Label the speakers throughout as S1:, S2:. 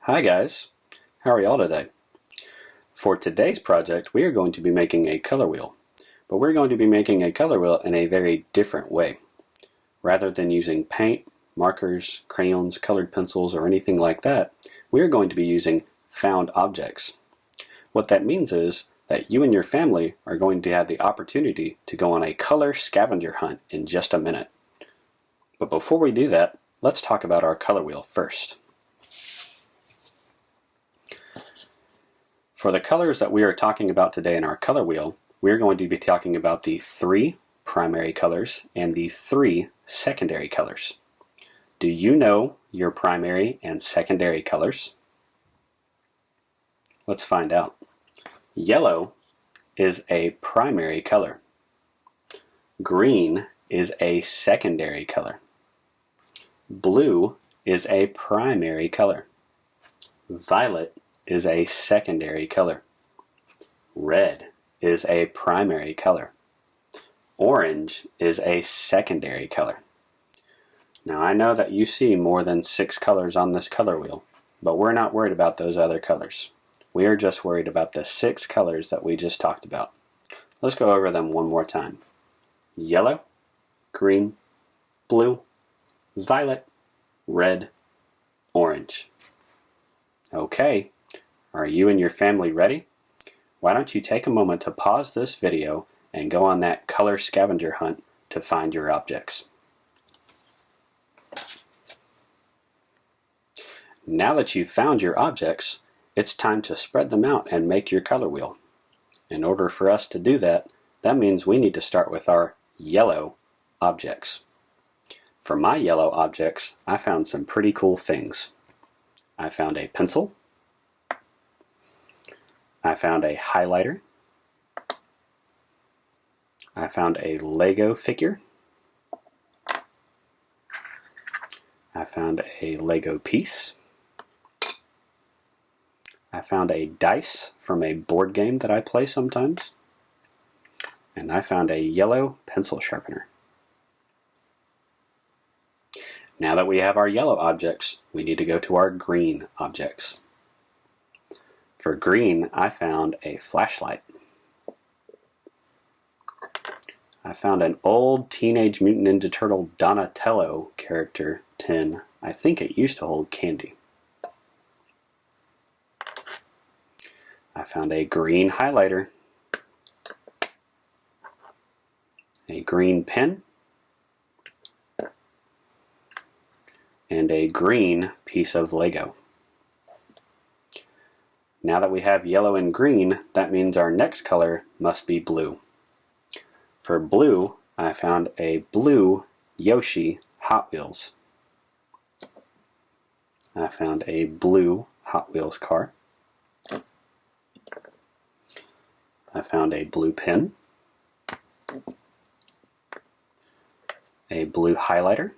S1: Hi guys, how are y'all today? For today's project, we are going to be making a color wheel, but we're going to be making a color wheel in a very different way. Rather than using paint, markers, crayons, colored pencils, or anything like that, we are going to be using found objects. What that means is that you and your family are going to have the opportunity to go on a color scavenger hunt in just a minute. But before we do that, let's talk about our color wheel first. For the colors that we are talking about today in our color wheel, we're going to be talking about the 3 primary colors and the 3 secondary colors. Do you know your primary and secondary colors? Let's find out. Yellow is a primary color. Green is a secondary color. Blue is a primary color. Violet is a secondary color. Red is a primary color. Orange is a secondary color. Now I know that you see more than 6 colors on this color wheel, but we're not worried about those other colors. We are just worried about the 6 colors that we just talked about. Let's go over them one more time. Yellow, green, blue, violet, red, orange. Okay. Are you and your family ready? Why don't you take a moment to pause this video and go on that color scavenger hunt to find your objects. Now that you've found your objects, it's time to spread them out and make your color wheel. In order for us to do that, that means we need to start with our yellow objects. For my yellow objects, I found some pretty cool things. I found a pencil. I found a highlighter. I found a Lego figure. I found a Lego piece. I found a dice from a board game that I play sometimes. And I found a yellow pencil sharpener. Now that we have our yellow objects, we need to go to our green objects. For green, I found a flashlight. I found an old Teenage Mutant Ninja Turtle Donatello character tin. I think it used to hold candy. I found a green highlighter, a green pen, and a green piece of Lego. Now that we have yellow and green, that means our next color must be blue. For blue, I found a blue Yoshi Hot Wheels. I found a blue Hot Wheels car. I found a blue pen, a blue highlighter,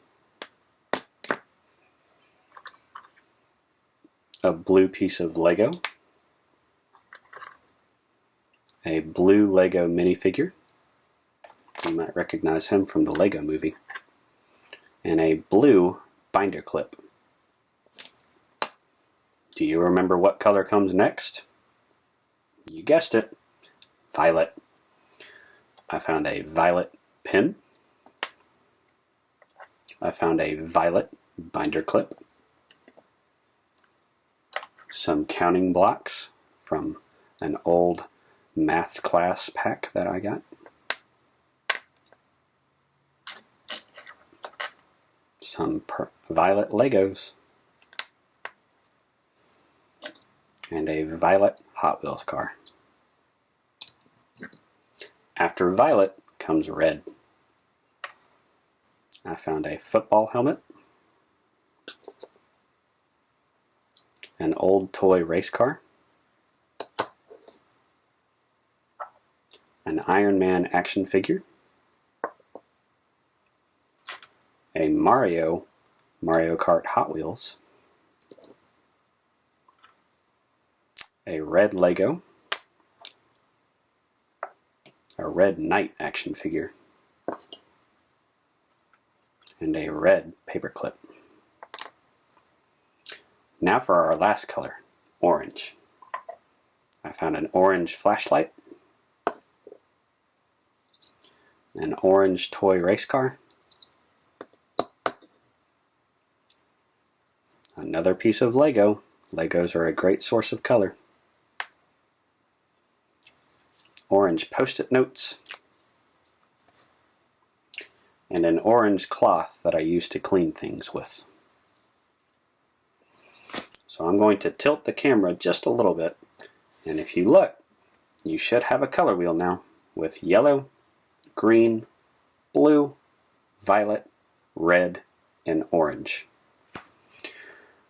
S1: a blue piece of Lego, a blue Lego minifigure. You might recognize him from the Lego movie. And a blue binder clip. Do you remember what color comes next? You guessed it, violet. I found a violet pen. I found a violet binder clip. Some counting blocks from an old math class pack that I got. Some violet Legos. And a violet Hot Wheels car. After violet comes red. I found a football helmet, an old toy race car, an Iron Man action figure, a Mario Kart Hot Wheels, a red Lego, a red Knight action figure, and a red paperclip. Now for our last color, orange. I found an orange flashlight, an orange toy race car, another piece of Lego. Legos are a great source of color. Orange post-it notes, and an orange cloth that I use to clean things with. So I'm going to tilt the camera just a little bit, and if you look, you should have a color wheel now with yellow, green, blue, violet, red, and orange.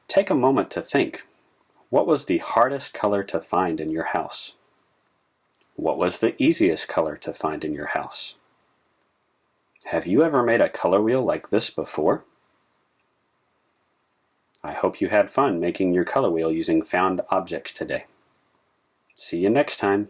S1: Take a moment to think, what was the hardest color to find in your house? What was the easiest color to find in your house? Have you ever made a color wheel like this before? I hope you had fun making your color wheel using found objects today. See you next time.